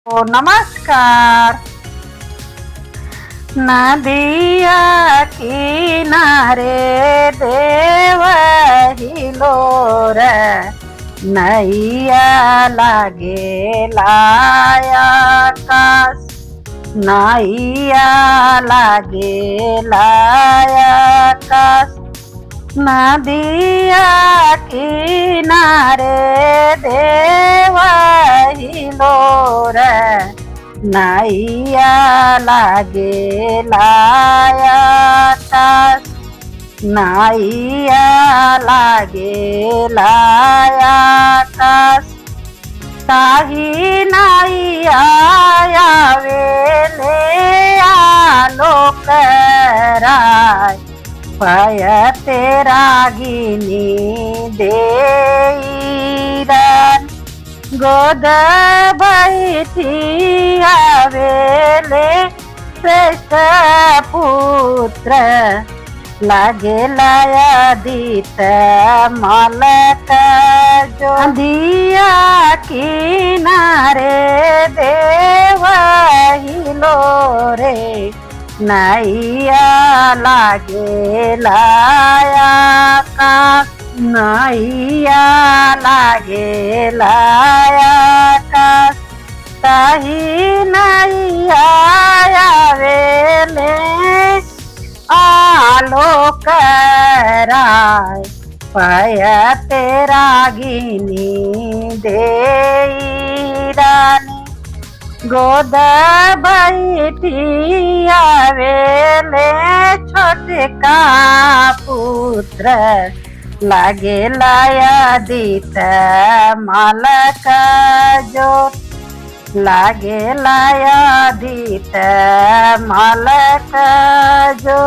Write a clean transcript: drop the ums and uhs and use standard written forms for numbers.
ओ नमस्कार। नदिया किनारे देव हिलोर नैया लागे लायाकाश नैया लागे लायाकाश नदिया किनारे देव हिलोर नैया लागे लायाकाश नैया लागे लायाकाश ताही नैया आवेले आलोक राय पय तेरा गिनी देईरन गोद बैठी आवेले श्रेष्ठ पुत्र लागे लायादित मलक जो दिया किनारे देव हिलोरे नैया लागे लायाकाश नैया लागे लायाकाश ताही नैया आवेले आलोक राय पय तेरा गिनी देईरानी गोद बैठी आवेले छोटका पुत्र लागे लायादित मलक जो लागे लायादित मलक जो।